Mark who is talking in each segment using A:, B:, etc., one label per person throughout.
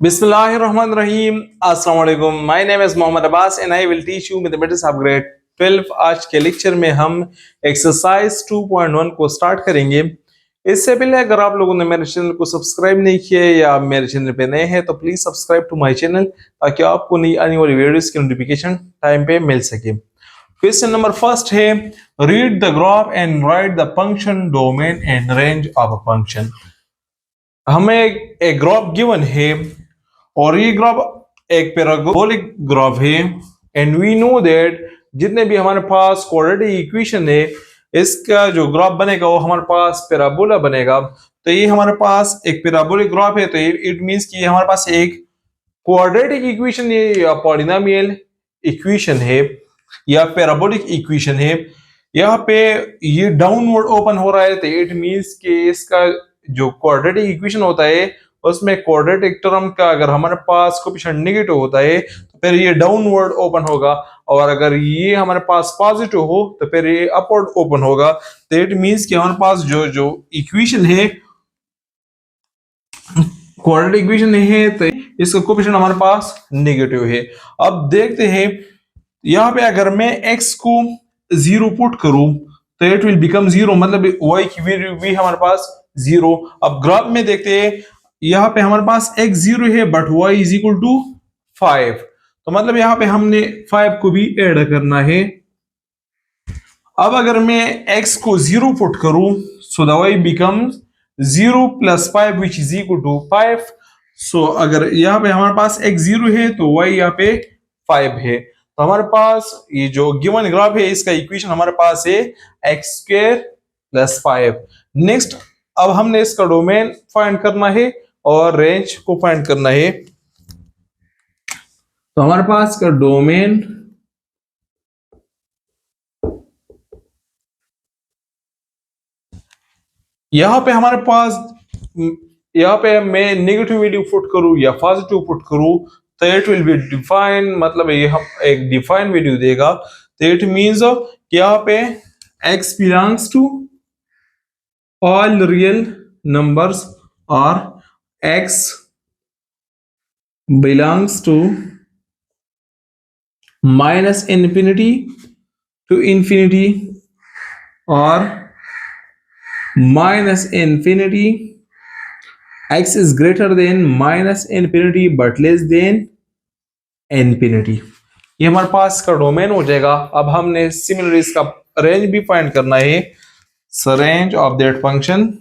A: Bismillahirrahmanirrahim. Assalamu alaikum. My name is Mohammad Abbas and I will teach you mathematics of grade 12. आज के lecture में हम exercise 2.1 को start करेंगे। इससे पहले अगर आप लोगों ने मेरे चैनल को सब्सक्राइब नहीं किया या मेरे चैनल पे नए हैं तो please subscribe to my channel ताकि आपको नई आने वाली वीडियोस की नोटिफिकेशन टाइम पे मिल सके। क्वेश्चन नंबर फर्स्ट है, read the graph and right the function domain and range of a function. हमें एक ग्राफ गिवन है और ये ग्राफ एक पैराबोलिक ग्राफ है एंड वी नो दैट जितने भी हमारे पास क्वाड्रेटिक इक्वेशन है इसका जो ग्राफ बनेगा वो हमारे पास पैराबोला बनेगा। तो ये हमारे पास एक पैराबोलिक ग्राफ है तो इट मींस कि हमारे पास एक क्वाड्रेटिक इक्वेशन है या पॉलिनोमियल इक्वेशन है या पैराबोलिक इक्वेशन है। यहाँ पे ये डाउनवर्ड ओपन हो रहा है तो इट मींस कि इसका जो क्वाड्रेटिक इक्वेशन होता है उसमें क्वाड्रेटिक टर्म का अगर हमारे पास कोएफिशिएंट नेगेटिव होता है तो फिर ये डाउनवर्ड ओपन होगा और अगर ये हमारे पास पॉजिटिव हो तो फिर ये अपवर्ड ओपन होगा। तो इट मींस कि हमारे पास जो जो इक्वेशन है क्वाड्रेटिक इक्वेशन है तो इसका कोएफिशिएंट हमारे पास नेगेटिव है। अब देखते हैं यहाँ पे अगर मैं x को 0 पुट करूं तो इट विल बिकम 0, मतलब y की वैल्यू भी हमारे पास 0। अब ग्राफ में देखते हैं यहाँ पे हमारे पास x 0 है but y is equal to 5, तो मतलब यहाँ पे हमने 5 को भी ऐड करना है। अब अगर मैं x को 0 पुट करूं so the y becomes 0 plus 5 which is equal to 5। So अगर यहाँ पे हमारे पास x 0 है तो y यहाँ पे 5 है, तो हमारे पास ये जो गिवन ग्राफ है इसका इक्वेशन हमारे पास है x स्क्वायर प्लस 5। नेक्स्ट अब हमने इसका डोमेन फाइंड करना है और रेंज को फाइंड करना है। तो हमारे पास का डोमेन यहां पे हमारे पास यहाँ पे मैं नेगेटिव वैल्यू पुट करूं या पॉजिटिव पुट करूं तो इट विल बी डिफाइन, मतलब ये हम एक डिफाइन वैल्यू देगा। तो इट मींस कि यहाँ पे x belongs to all real numbers और x belongs to minus infinity to infinity or minus infinity, x is greater than minus infinity but less than infinity। ये हमारे पास का डोमेन हो जाएगा। अब हमने सिमिलरली इसका रेंज भी फाइंड करना है। सो रेंज ऑफ दैट फंक्शन,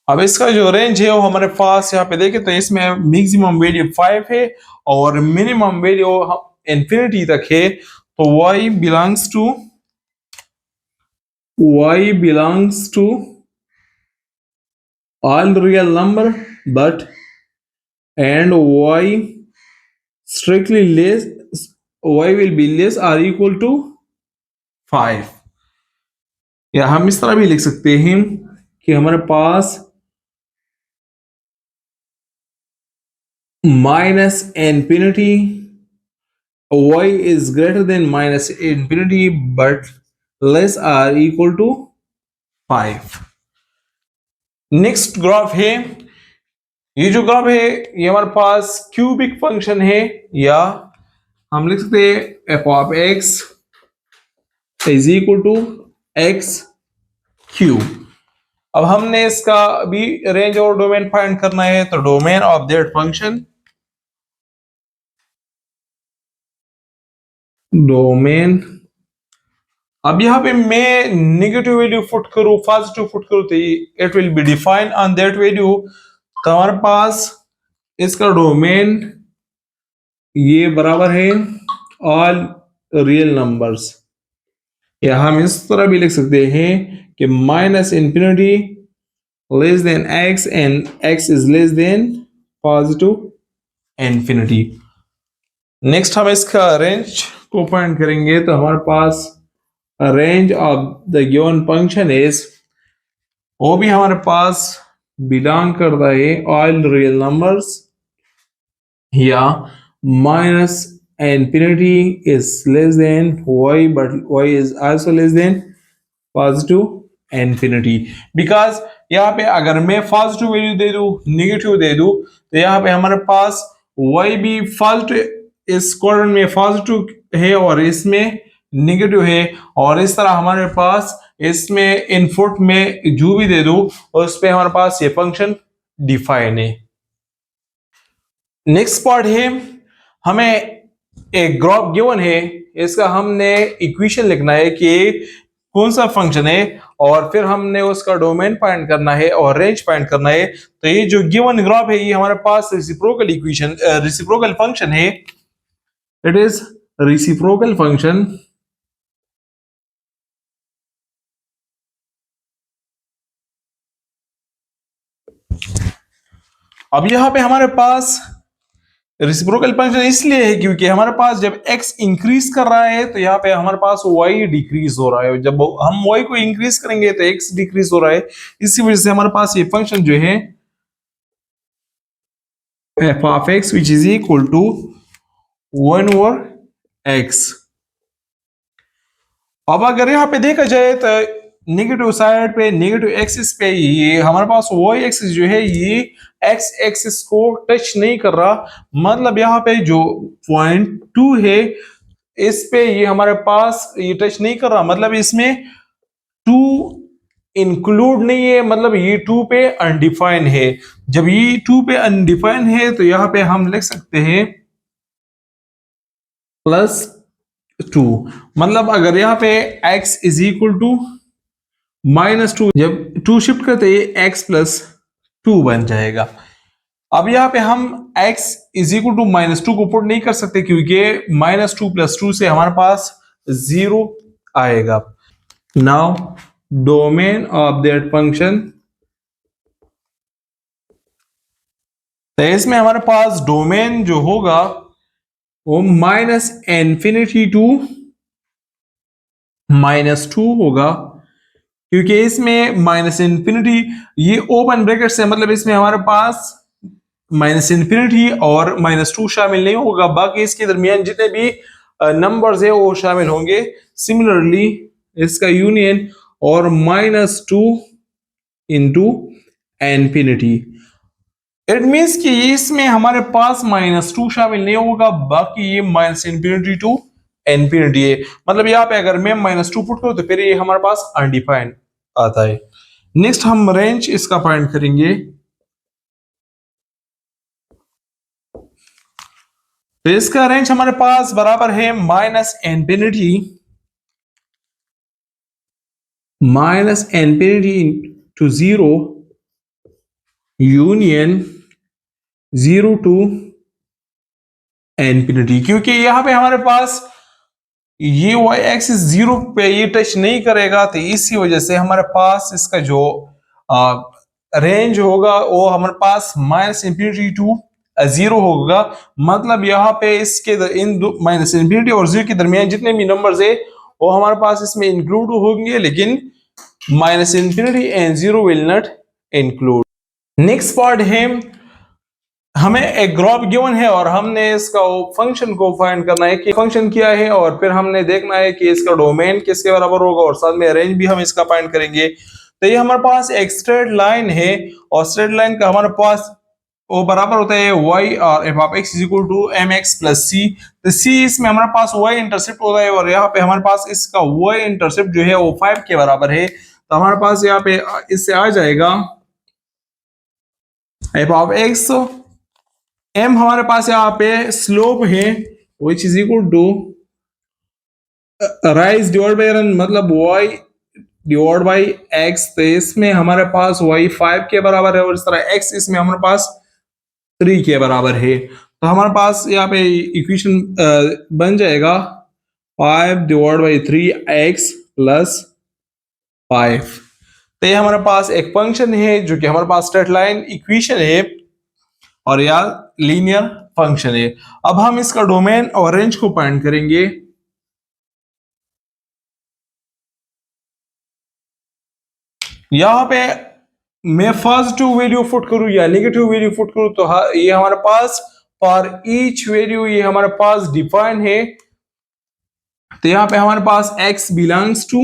A: अब इसका जो रेंज है वो हमारे पास यहाँ पे देखें तो इसमें मैक्सिमम वैल्यू 5 है और मिनिमम वैल्यू इंफिनिटी तक है। तो y belongs to all real number but and y strictly less, y will be less or equal to 5। या हम इस तरह भी लिख सकते हैं कि हमारे पास minus infinity, y is greater than minus infinity but less or equal to 5। Next graph है, ये जो ग्राफ है ये हमारे पास क्यूबिक फंक्शन है या हम लिख सकते हैं f of x is equal to x cube. अब हमने इसका भी रेंज और डोमेन फाइंड करना है। तो domain of that function, domain, अब यहाँ पे मैं नेगेटिव वैल्यू पुट करूं पॉजिटिव पुट करूं तो it will be define on that value. तो हमारे पास इसका डोमेन ये बराबर है ऑल रियल नंबर्स, या हम इस तरह भी लिख सकते हैं कि minus infinity less than x and x is less than positive infinity. Next हम इसका रेंज को फाइंड करेंगे। तो हमारे पास range of the given function is, वो भी हमारे पास बिलोंग करता है ऑल रियल नंबर्स या minus infinity is less than y but y is also less than positive infinity, because यहाँ पे अगर मैं पॉजिटिव वैल्यू दे दूं, निगेटिव दे दूं, तो यहाँ पे हमारे पास y भी फर्स्ट इस क्वाड्रेंट में पॉजिटिव है और इसमें निगेटिव है, और इस तरह हमारे पास इसमें इनपुट में जो भी दे दूं उस पे हमारे पास ये फंक्शन डिफाइन है। नेक्स्ट पार्ट है, हमें एक ग्राफ गिवन है, इसका हमने इक्वेशन लिखना है कि कौन सा फंक्शन है, और फिर हमने उसका डोमेन फाइंड करना है और रेंज फाइंड करना है। तो ये जो गिवन ग्राफ है ये हमारे पास रेसिप्रोकल इक्वेशन रेसिप्रोकल फंक्शन है, इट इज रेसिप्रोकल फंक्शन। अब यहाँ पे हमारे पास रेसिप्रोकल फंक्शन इसलिए है क्योंकि हमारे पास जब x इंक्रीज कर रहा है तो यहाँ पे हमारे पास y डिक्रीज हो रहा है, जब हम y को इंक्रीज करेंगे तो x डिक्रीज हो रहा है। इसी वजह से हमारे पास ये फंक्शन जो है f of x which is equal to 1 over x। अब अगर यहाँ पे देखा जाए तो नेगेटिव साइड पे, नेगेटिव एक्सिस पे ये हमारे पास y एक्सिस जो है ये x एक्सिस को टच नहीं कर रहा, मतलब यहाँ पे जो पॉइंट 2 है इस पे ये हमारे पास ये टच नहीं कर रहा, मतलब इसमें 2 इंक्लूड नहीं है, मतलब ये 2 पे अनडिफाइन है। जब ये 2 पे अनडिफाइन है तो यहाँ पे हम लिख सकते हैं +2, मतलब अगर यहाँ पे x इज इक्वल टू -2, जब 2 शिफ्ट करते ये x +2 बन जाएगा। अब यहाँ पे हम x इज इक्वल टू -2 को पुट नहीं कर सकते क्योंकि -2 + 2 से हमारे पास 0 आएगा। Now domain of that function, तो इसमें हमारे पास डोमेन जो होगा वो -∞ टू -2 होगा, क्योंकि इसमें -∞ ये ओपन ब्रैकेट से, मतलब इसमें हमारे पास -∞ और -2 शामिल नहीं होगा, बाकी इसके दरमियान जितने भी नंबर्स है वो शामिल होंगे। सिमिलरली इसका यूनियन और -2 इंटू इन्फिनिटी, इट मीन्स कि इसमें हमारे पास -2 शामिल नहीं होगा, बाकी ये -∞ टू इन्फिनिटी है। मतलब यहाँ पे अगर मैं -2 पुट करूं तो फिर ये हमारे पास अनडिफाइंड आता है। नेक्स्ट हम रेंज इसका फाइंड करेंगे, तो इसका रेंज हमारे पास बराबर है -∞ टू 0 यूनियन 0 टू इन्फिनिटी, क्योंकि यहाँ पे हमारे पास ये y एक्सिस 0 पे ये टच नहीं करेगा, तो इसी वजह से हमारे पास इसका जो रेंज होगा वो हमारे पास -∞ टू 0 होगा। मतलब यहाँ पे इसके इन -∞ और 0 के दरमियान जितने भी नंबर्स है वो हमारे पास इसमें इंक्लूड होंगे, लेकिन -∞ and 0 will not include. Next part है, हमें एक ग्राफ गिवन है और हमने इसका फंक्शन को फाइंड करना है कि फंक्शन क्या है, और फिर हमने देखना है कि इसका डोमेन किसके बराबर होगा, और साथ में रेंज भी हम इसका फाइंड करेंगे। तो ये हमारे पास एक स्ट्रेट लाइन है, और स्ट्रेट लाइन का हमारे पास वो बराबर होता है y और f of x is equal to mx + c। तो c इसमें हमारे पास y इंटरसेप्ट होता है, और यहाँ पे हमारे पास इसका y इंटरसेप्ट जो है वो 5 के बराबर है। तो हमारे पास यहाँ पे इससे आ जाएगा f of x, m हमारे पास यहाँ पे स्लोप है which is equal to rise divide by run, मतलब y डिवाइड बाय x। तो इसमें हमारे पास y 5 के बराबर है, और इस तरह x इसमें हमारे पास 3 के बराबर है। तो हमारे पास यहाँ पे इक्वेशन बन जाएगा 5 डिवाइड बाय 3x + 5। तो ये हमारे पास एक फंक्शन है जो कि हमारे पास स्ट्रेट लाइन इक्वेशन है और या लीनियर फंक्शन है। अब हम इसका डोमेन और रेंज को फाइंड करेंगे। यहाँ पे मैं पॉजिटिव वैल्यू पुट करूं या नेगेटिव वैल्यू पुट करूं, तो ये हमारे पास फॉर ईच वैल्यू ये हमारे पास डिफाइन है। तो यहाँ पे हमारे पास x belongs to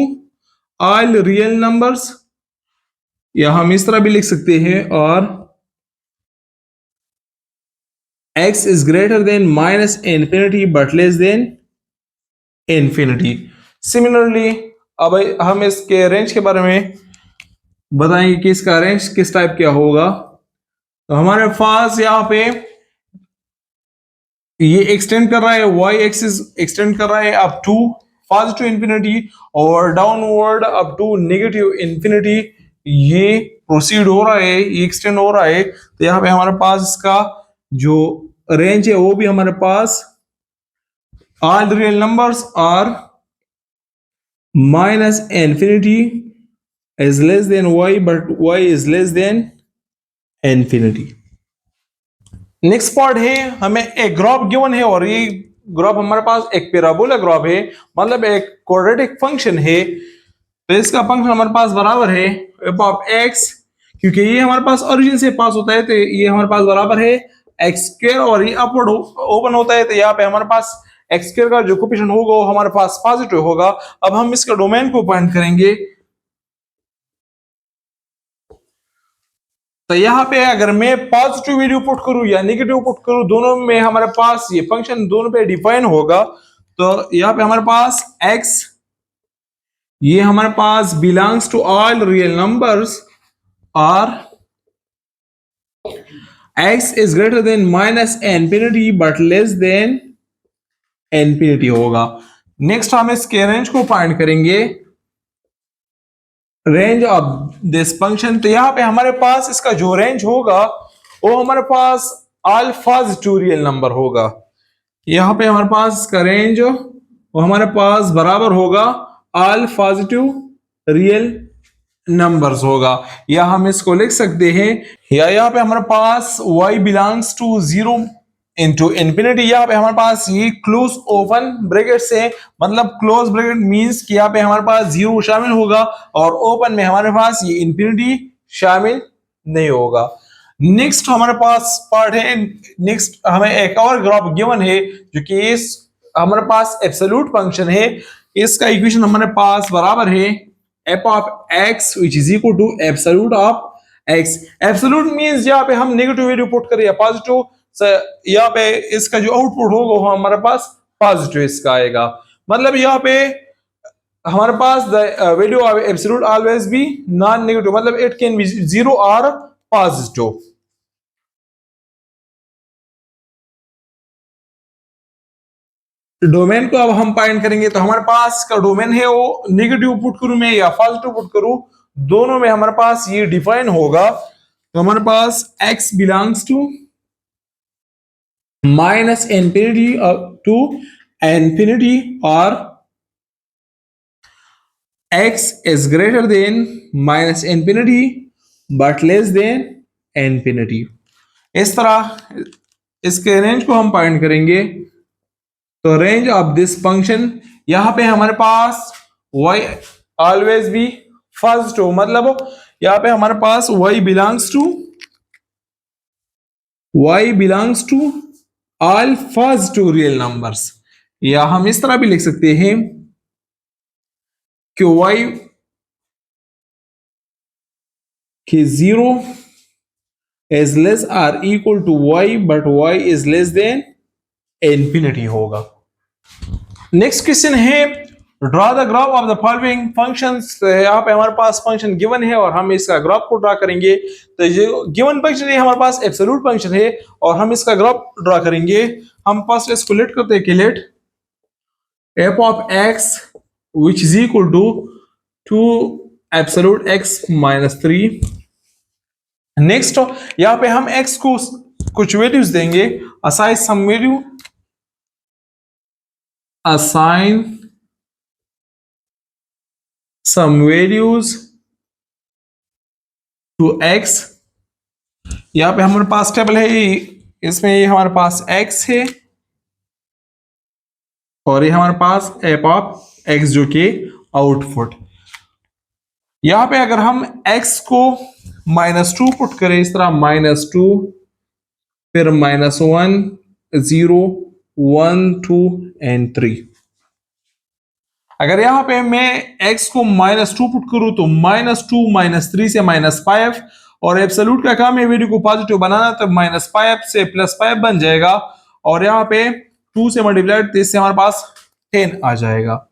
A: all real numbers, या हम इस तरह भी लिख सकते हैं, और x is greater than minus infinity but less then infinity. Similarly अब हम इसके रेंज के बारे में बताएंगे कि इसका रेंज किस टाइप क्या होगा। तो हमारे पास यहाँ पे ये एक्सटेंड कर रहा है, y एक्सिस एक्सटेंड कर रहा है अप टू पॉजिटिव इंफिनिटी और downward up to negative infinity. ये प्रोसीड हो रहा है, ये एक्सटेंड हो रहा है। तो यहाँ पे हमारे पास इसका जो रेंज है वो भी हमारे पास all real numbers are minus infinity is less than y but y is less than infinity. Next part है, हमें एक ग्राफ गिवन है और ये ग्राफ हमारे पास एक पैराबोला ग्राफ है, मतलब एक क्वाड्रेटिक फंक्शन है। तो इसका फंक्शन हमारे पास बराबर है एफ ऑफ एक्स, क्योंकि ये हमारे पास ओरिजिन से पास होता है तो ये हमारे पास बराबर है एक्स स्क्वायर, और ये अपवर्ड ओपन होता है तो यहाँ पे हमारे पास एक्स स्क्वायर का जो कोफिशिएंट होगा वो हमारे पास पॉजिटिव होगा। अब हम इसका डोमेन को फाइंड करेंगे। तो यहाँ पे अगर मैं पॉजिटिव वैल्यू पुट करूं या नेगेटिव पुट करूं, दोनों में हमारे पास ये फंक्शन दोनों पे डिफाइन होगा। तो यहाँ पे हमारे पास x, ये हमारे पास belongs to all real numbers, और x is greater than minus infinity but less than infinity होगा। नेक्स्ट हम इसके रेंज को फाइंड करेंगे, रेंज ऑफ दिस फंक्शन। तो यहाँ पे हमारे पास इसका जो रेंज होगा वो हमारे पास ऑल पॉजिटिव रियल नंबर होगा। यहाँ पे हमारे पास इसका रेंज वो हमारे पास बराबर होगा ऑल पॉजिटिव रियल नंबर्स होगा, या हम इसको लिख सकते हैं, या यहाँ पे हमारे पास y belongs to 0 into infinity. यहाँ पे हमारे पास ये क्लोज ओपन ब्रैकेट से, मतलब क्लोज ब्रैकेट मींस कि यहाँ पे हमारे पास 0 शामिल होगा और ओपन में हमारे पास ये इंफिनिटी शामिल नहीं होगा। नेक्स्ट हमारे पास पार्ट है, नेक्स्ट हमें एक और ग्राफ गिवन है जो कि इस हमारे पास एब्सोल्यूट फंक्शन है। इसका इक्वेशन हमारे पास बराबर है f of x which is equal to absolute of x। Absolute means यहाँ पे हम नेगेटिव वैल्यू पुट करें या पॉजिटिव, यहाँ पे इसका जो आउटपुट होगा वो हमारे पास पॉजिटिव इसका आएगा। मतलब यहाँ पे हमारे पास the value of absolute always be non negative, मतलब इट कैन बी 0 और पॉजिटिव। डोमेन को अब हम फाइंड करेंगे। तो हमारे पास का डोमेन है वो नेगेटिव पुट करूं मैं या पॉजिटिव पुट करूं, दोनों में हमारे पास ये डिफाइन होगा। तो हमारे पास x belongs to minus infinity to infinity, और x is greater than minus infinity but less than infinity. इस तरह इसके रेंज को हम फाइंड करेंगे। तो रेंज ऑफ दिस फंक्शन, यहां पे हमारे पास y ऑलवेज बी पॉजिटिव, मतलब यहां पे हमारे पास y belongs to all positive real numbers, या हम इस तरह भी लिख सकते हैं कि y के 0 is less or equal to y but y is less than infinity होगा। नेक्स्ट क्वेश्चन है, draw the graph of the following functions. यहाँ पे हमारे पास फंक्शन गिवन है और हम इसका ग्राफ को ड्रॉ करेंगे। तो जो गिवन फंक्शन है हमारे पास एब्सोल्यूट फंक्शन है और हम इसका ग्राफ ड्रॉ करेंगे। हम फर्स्ट इसको लेट करते हैं कि let f of x which is equal to absolute x minus 3। Next यहाँ पे हम x को कुछ वैल्यूज देंगे, assign some value, assign some values to x। यहाँ पे हमारे पास टेबल है, इसमें ये हमारे पास x है और ये हमारे पास f ऑफ x जो कि आउटपुट। यहाँ पे अगर हम x को -2 पुट करें इस तरह, -2 फिर -1 0 1 2 and 3। अगर यहाँ पे मैं x को -2 पुट करूं तो -2 -3 से -5, और एब्सोल्यूट का काम है वैल्यू को पॉजिटिव बनाना, तो -5 से +5 बन जाएगा, और यहाँ पे 2 से मल्टीप्लाइड, तो इससे हमारे पास 10 आ जाएगा।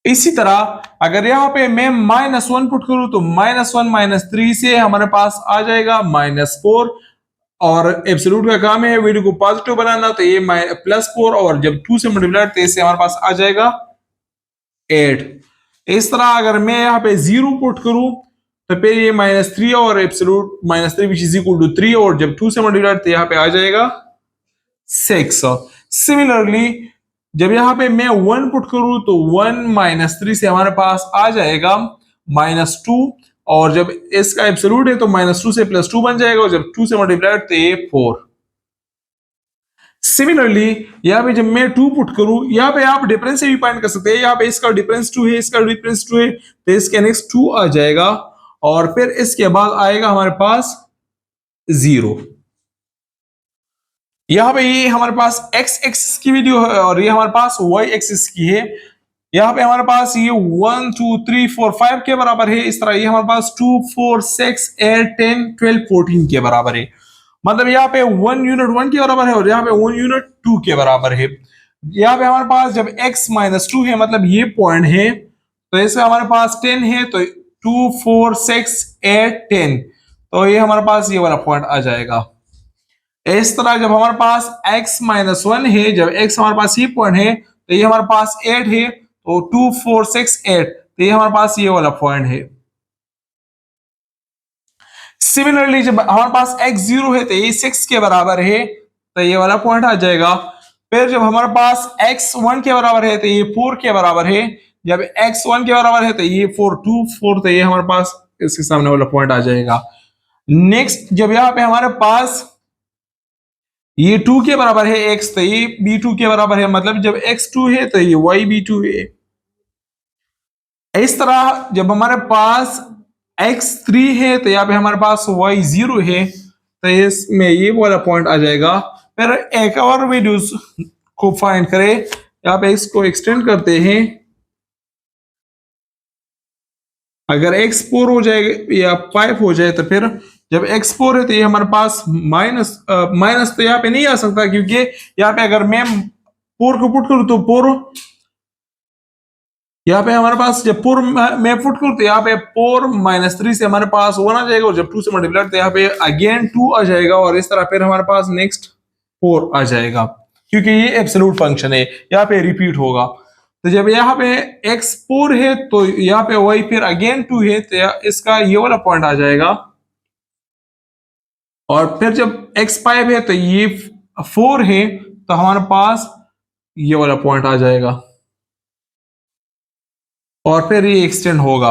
A: इसी तरह अगर यहाँ पे मैं -1 पुट करूं तो -1 -3 से हमारे पास आ जाएगा -4, और एब्सोल्यूट का काम है वैल्यू को पॉजिटिव बनाना, तो ये +4, और जब 2 से मल्टीप्लाई तो इससे हमारे पास आ जाएगा 8। इस तरह अगर मैं यहाँ पे 0 पुट करूं तो फिर ये -3, और absolute -3 which is equal to 3, और जब 2 से मल्टीप्लाई तो यहाँ पे आ जाएगा 6। सिमिलरली जब यहाँ पे मैं 1 पुट करूं तो 1 -3 से हमारे पास आ जाएगा -2, और जब इसका एब्सोल्यूट है तो -2 से +2 बन जाएगा, और जब 2 से मल्टीप्लाई तो ये 4। सिमिलरली यहाँ पे जब मैं 2 पुट करूं, यहाँ पे आप डिफरेंस से भी फाइंड कर सकते हैं। यहाँ पे इसका डिफरेंस 2 है, इसका डिफरेंस 2 है, तो इसके नेक्स्ट 2 आ जाएगा, और फिर इसके बाद आएगा हमारे पास 0। यहाँ पे ये हमारे पास x एक्सिस की वैल्यू है, और ये हमारे पास y एक्सिस की है। यहाँ पे हमारे पास ये 1 2 3 4 5 के बराबर है। इस तरह ये हमारे पास 2 4 6 8 10 12 14 के बराबर है। मतलब यहाँ पे 1 यूनिट 1 के बराबर है, और यहाँ पे 1 यूनिट 2 के बराबर है। यहाँ पे हमारे पास जब x -2 है, मतलब ये पॉइंट है, तो इसका हमारे पास 10 है, तो 2 4 6 8 10, तो ये हमारे पास ये वाला पॉइंट आ जाएगा। इस तरह जब हमारे पास x -1 है, जब x हमारे पास ये पॉइंट है, तो ये हमारे पास 8 है, तो 2 4 6 8, तो ये हमारे पास ये वाला पॉइंट है। सिमिलरली जब हमारे पास x 0 है, तो ये 6 के बराबर है, तो ये वाला पॉइंट आ जाएगा। फिर जब हमारे पास x 1 के बराबर है, तो ये 4 के बराबर है। जब x 1 के बराबर है, तो ये 4 2 4, तो ये हमारे पास इसके सामने वाला पॉइंट आ जाएगा। नेक्स्ट जब यहाँ पे हमारे पास ये 2 के बराबर है x, तो ये b 2 के बराबर है, मतलब जब x 2 है तो ये y b 2 है। इस तरह जब हमारे पास x 3 है, तो यहाँ पे हमारे पास y 0 है, तो इसमें ये वाला पॉइंट आ जाएगा। फिर एक और वैल्यूज को फाइंड करें, यहाँ पे इसको एक्सटेंड करते हैं। अगर x 4 हो जाए या 5 हो जाए, तो फिर जब x 4 है, तो ये हमारे पास माइनस तो यहाँ पे नहीं आ सकता, क्योंकि यहाँ पे अगर मैं 4 को पुट करूं तो 4, यहाँ पे हमारे पास जब 4 मैं पुट करूं तो यहाँ पे 4 -3 से हमारे पास 1 आ जाएगा, और जब 2 से मल्टीप्लाई तो यहाँ पे अगेन 2 आ जाएगा, और इस तरह फिर हमारे पास नेक्स्ट 4 आ जाएगा, क्योंकि ये एब्सोल्यूट फंक्शन है, यहाँ पे रिपीट होगा। तो जब यहाँ पे x 4 है, तो यहाँ पे y फिर अगेन 2 है, तो इसका ये वाला पॉइंट आ जाएगा। और फिर जब x 5 है, तो ये 4 है, तो हमारे पास ये वाला पॉइंट आ जाएगा, और फिर ये एक्सटेंड होगा।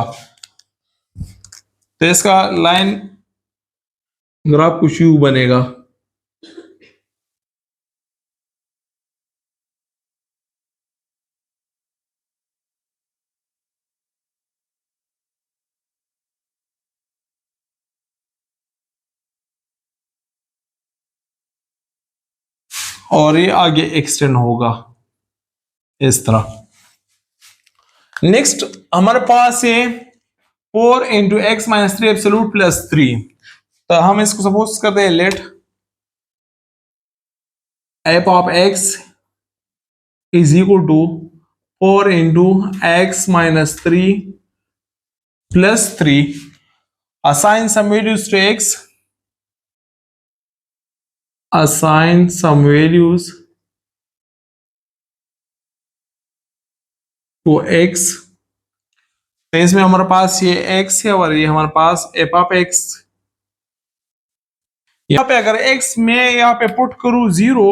A: तो इसका लाइन ग्राफ कुछ यूं बनेगा। और ये आगे एक्सटेंड होगा इस तरह। नेक्स्ट हमारे पास है 4 into x minus 3 absolute plus 3। तो हम इसको सपोज करते हैं, let f of x is equal to 4 into x minus 3 plus 3, assign some values to x, assign some values to x। तो इसमें हमारे पास ये x है, और ये हमारे पास एफ ऑफ एक्स। यहाँ पे अगर x में यहाँ पे पुट करूं 0,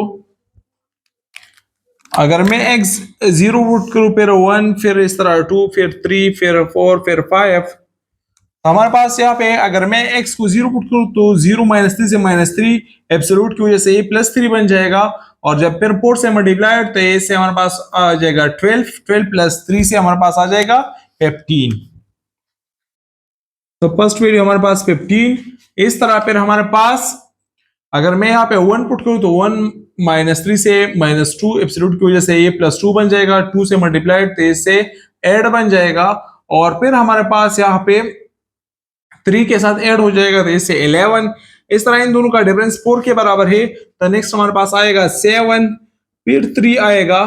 A: अगर मैं x 0 पुट करूं, फिर 1, फिर इस तरह 2, फिर 3, फिर 4, फिर 5, हमारे पास यहाँ पे अगर मैं x को 0 पुट करूं तो 0 -3 से -3 एब्सोल्यूट की वजह से ये +3 बन जाएगा, और जब फिर 4 से मल्टीप्लाई तो इससे हमारे पास आ जाएगा 12, 12 प्लस 3 से हमारे पास आ जाएगा 15। तो फर्स्ट वैल्यू हमारे पास 15। इस तरह फिर हमारे पास अगर मैं यहाँ पे 1 पुट करूँ तो 1 -3 से -2 एब्सोल्यूट की वजह से ये +2 बन जाएगा, 2 से मल्टीप्लाइड तो इससे ऐड बन जाएगा, और फिर हमारे पास यहाँ पे 3 के साथ ऐड हो जाएगा तो इससे 11। इस तरह इन दोनों का डिफरेंस 4 के बराबर है। तो नेक्स्ट हमारे पास आएगा 7, फिर 3 आएगा,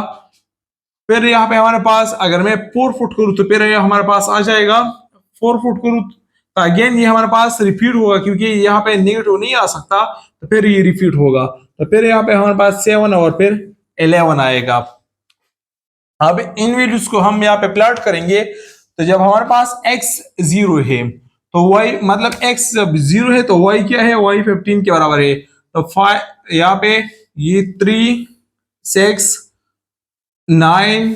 A: फिर यहाँ पे हमारे पास अगर मैं 4 फुट करूँ तो फिर हमारे पास आ जाएगा 4 फुट करूँ तो अगेन ये हमारे पास रिपीट होगा, क्योंकि यहाँ पे नेगेटिव नहीं आ सकता, तो फिर ये रिपीट होगा। तो फिर यहाँ पे हमारे पास 7 और फिर 11 आएगा। अब इन वैल्यूज को हम यहाँ पे प्लॉट करेंगे, तो जब हमारे पास x 0 है तो y मतलब x जब 0 है तो y क्या है, y 15 के बराबर है। तो 5 यहाँ पे ये 3 6 9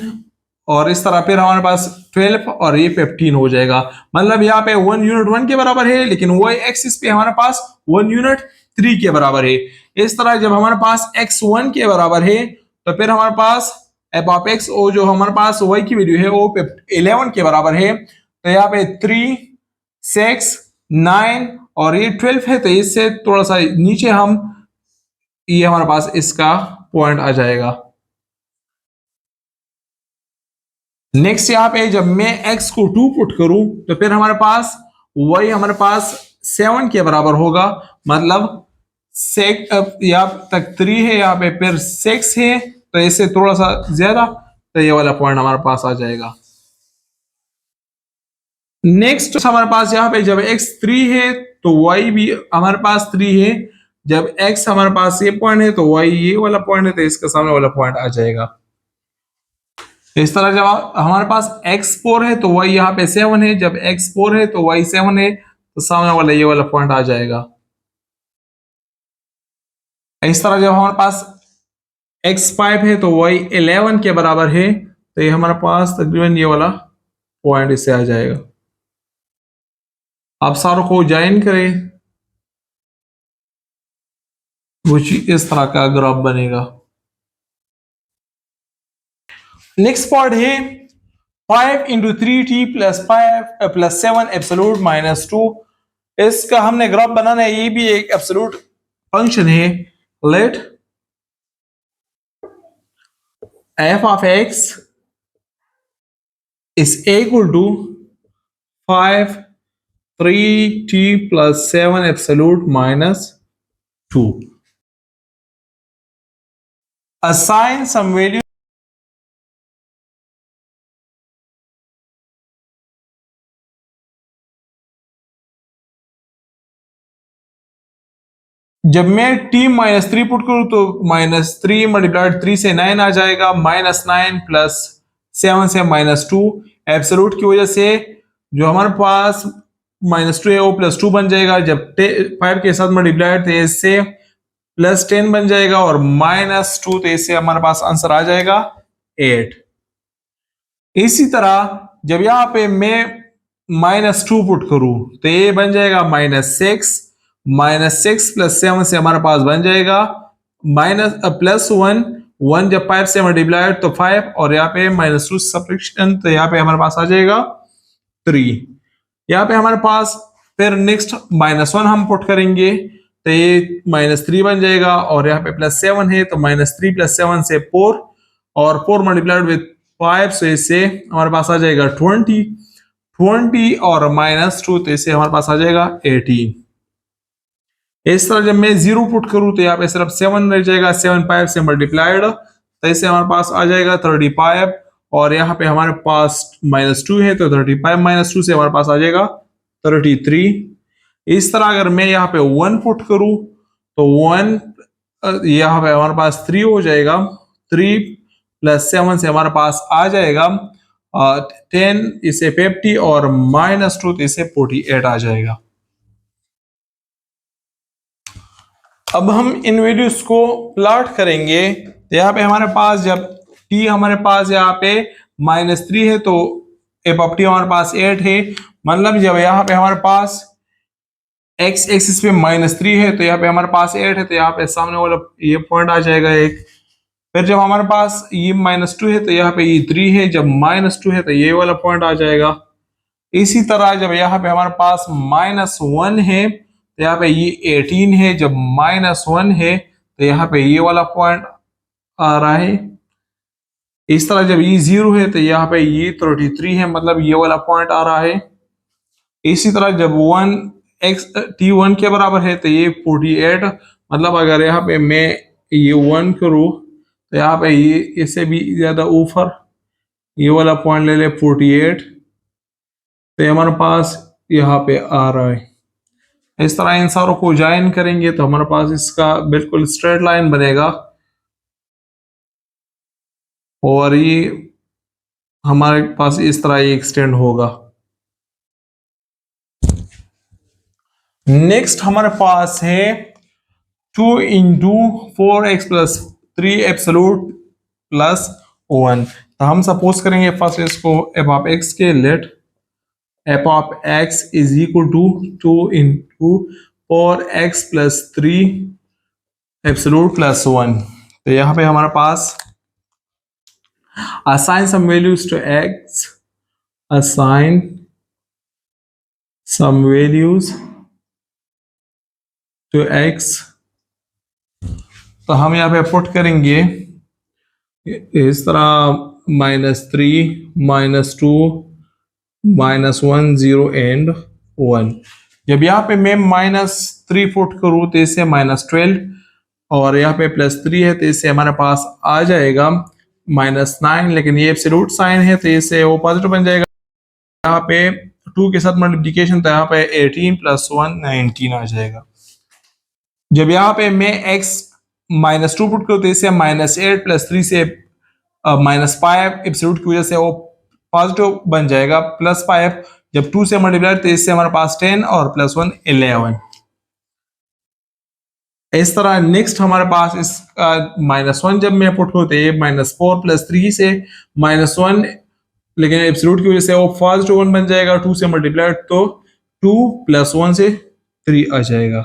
A: और इस तरह फिर हमारे पास 12 और ये 15 हो जाएगा। मतलब यहाँ पे 1 यूनिट 1 के बराबर है, लेकिन y एक्सिस पे हमारे पास 1 यूनिट 3 के बराबर है। इस तरह जब हमारे पास x 1 के बराबर है तो फिर हमारे पास एफ ऑफ एक्स ओ जो हमारे पास y की वैल्यू है वो 11 के बराबर है। तो यहाँ पे 3 6 9 और ये 12 है, तो इससे थोड़ा सा नीचे हम ये हमारे पास इसका पॉइंट आ जाएगा। नेक्स्ट यहाँ पे जब मैं x को 2 पुट करूं तो फिर हमारे पास y हमारे पास 7 के बराबर होगा, मतलब यहाँ तक 3 है, यहाँ पे फिर 6 है, तो इससे थोड़ा सा ज्यादा, तो ये वाला पॉइंट हमारे पास आ जाएगा। नेक्स्ट हमारे पास यहाँ पे जब x 3 है तो y भी हमारे पास 3 है, जब x हमारे पास ये पॉइंट है तो y ये वाला पॉइंट है, तो इसके सामने वाला पॉइंट आ जाएगा। इस तरह जब हमारे पास x 4 है तो y यहाँ पे 7 है, जब x 4 है तो y 7 है, तो सामने वाला ये वाला पॉइंट आ जाएगा। इस तरह जब हमारे पास x 5 है तो y 11 के बराबर है, तो ये हमारे पास तकरीबन ये वाला पॉइंट इससे आ जाएगा। आप सारों को ज्वाइन करें, कुछ इस तरह का ग्राफ बनेगा। नेक्स्ट पार्ट है 5 into 3t plus 5 plus 7 absolute -2। इसका हमने ग्राफ बनाना है, ये भी एक एब्सोल्यूट फंक्शन है। Let f of x is equal to 5 3t plus 7 absolute -2. Assign some value. जब मैं t -3 पुट करूं तो -3 मल्टीप्लाइड 3 से 9 आ जाएगा, -9 प्लस 7 से -2। एब्सोल्यूट की वजह से जो हमारे पास -2 है वो +2 बन जाएगा, जब 5 के साथ मल्टीप्लाइड तो इससे +10 बन जाएगा, और -2 तो इससे हमारे पास आंसर आ जाएगा 8। इसी तरह जब यहाँ पे मैं -2 पुट करूं तो ये बन जाएगा -6 प्लस 7 से हमारे पास बन जाएगा +1 1 जब 5 से मल्टीप्लाइड तो 5, और यहाँ पे -2 सब्ट्रैक्शन, तो यहाँ पे हमारे पास आ जाएगा 3। यहाँ पे हमारे पास फिर नेक्स्ट -1 हम पुट करेंगे तो ये -3 बन जाएगा, और यहाँ पे +7 है तो -3 प्लस 7 से 4, और 4 मल्टीप्लाइड विथ 5 से इससे हमारे पास आ जाएगा 20 और -2 तो इससे हमारे पास आ जाएगा 18। इस तरह जब मैं 0 पुट करूं तो यहाँ पे सिर्फ 7 रह जाएगा, 7 5 से मल्टीप्लाइड, तो इससे हमारे पास आ जाएगा 35, और यहाँ पे हमारे पास -2 है तो 35 -2 से हमारे पास आ जाएगा 33। इस तरह अगर मैं यहाँ पे 1 पुट करूं तो 1 यहाँ पे हमारे पास 3 हो जाएगा, 3 प्लस 7 से हमारे पास आ जाएगा 10, इसे 50, और -2 तो इसे 48 आ जाएगा। अब हम इन वैल्यूज को प्लॉट करेंगे, तो यहाँ पे हमारे पास जब t हमारे पास यहाँ पे -3 है तो f ऑफ t हमारे पास 8 है, मतलब जब यहाँ पे हमारे पास x एक्सिस पे -3 है तो यहाँ पे हमारे पास 8 है, तो यहाँ पे सामने वाला ये पॉइंट आ जाएगा एक। फिर जब हमारे पास ये -2 है तो यहाँ पे ये 3 है, जब -2 है तो ये वाला पॉइंट आ जाएगा। इसी तरह जब यहाँ पे हमारे पास -1 है तो यहाँ पे ये 18 है, जब -1 है तो यहाँ पे ये वाला पॉइंट आ रहा है। इस तरह जब ये 0 है तो यहाँ पे ये 33 है, मतलब ये वाला पॉइंट आ रहा है। इसी तरह जब 1 x t1 के बराबर है तो ये 48, मतलब अगर यहाँ पे मैं ये 1 करूँ तो यहाँ पे ये इससे भी ज्यादा ऊपर ये वाला पॉइंट ले ले 48, तो ये हमारे पास यहाँ पे आ रहा है। इस तरह इन सारों को ज्वाइन करेंगे तो हमारे पास इसका बिल्कुल स्ट्रेट लाइन बनेगा और ये हमारे पास इस तरह ये एक्सटेंड होगा। नेक्स्ट हमारे पास है 2 into 4x plus 3 absolute plus 1। तो हम सपोज करेंगे फर्स्ट इसको एफ ऑफ x के let f of x is equal to 2 into 4x plus 3 absolute plus 1। तो यहाँ पे हमारे पास assign some values to x, assign some values to x, तो हम यहाँ पे पुट करेंगे इस तरह -3, -2, -1, 0 एंड 1। जब यहाँ पे मैं -3 पुट करूँ तो इससे -12, और यहाँ पे +3 है तो इससे हमारे पास आ जाएगा -9, लेकिन ये एब्सोल्यूट साइन है तो इससे वो पॉजिटिव बन जाएगा। यहाँ पे 2 के साथ मल्टीप्लिकेशन तो यहाँ पे 18 + 1 19 आ जाएगा। जब यहाँ पे मैं x -2 पुट करूँ तो इससे -8 + 3 से -5 एब्सोल्यूट की वजह से वो पॉजिटिव बन जाएगा, +5 जब 2 से मल्टीप्लाई तो इससे हमारे पास 10 और +1 11। इस तरह नेक्स्ट हमारे पास इसका -1 जब मैं पुट होते हैं -4 + 3 से -1, लेकिन एब्सोल्यूट की वजह से वो पॉजिटिव 1 बन जाएगा। 2 से मल्टीप्लाई तो 2 + 1 से 3 आ जाएगा।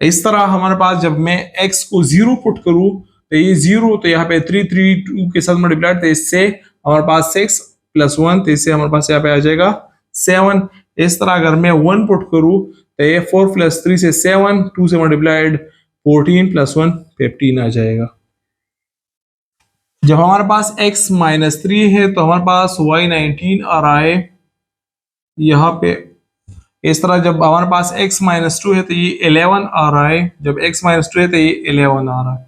A: इस तरह हमारे पास जब मैं x को 0 पुट करूं तो ये 0, तो यहाँ पे 3 2 के साथ मल्टीप्लाई तो इससे हमारे पास 6 + 1 तो इससे हमारे पास यहाँ पे आ जाएगा 7। इस तरह अगर मैं 1 पुट करूं तो ये 4 + 3 से 7, 2 से मल्टीप्लाइड 14 + 1 15 आ जाएगा। जब हमारे पास x -3 है तो हमारे पास y 19 आ रहा है यहाँ पे। इस तरह जब हमारे पास x -2 है तो ये 11 आ रहा है, जब x -2 है तो ये 11 आ रहा है।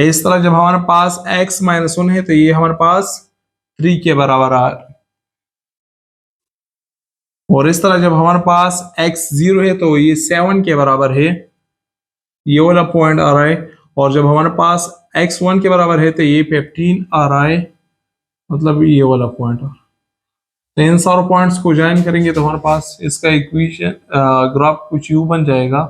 A: इस तरह जब हमारे पास x -1 है तो ये हमारे पास 3 के बराबर आ रहा है। और इस तरह जब हमारे पास x 0 है तो ये 7 के बराबर है, ये वाला पॉइंट आ रहा है। और जब हमारे पास x 1 के बराबर है तो ये 15 आ रहा है, मतलब ये वाला पॉइंट आ रहा है। तो इन सारे पॉइंट्स को ज्वाइन करेंगे तो हमारे पास इसका इक्वेशन ग्राफ कुछ यूं बन जाएगा।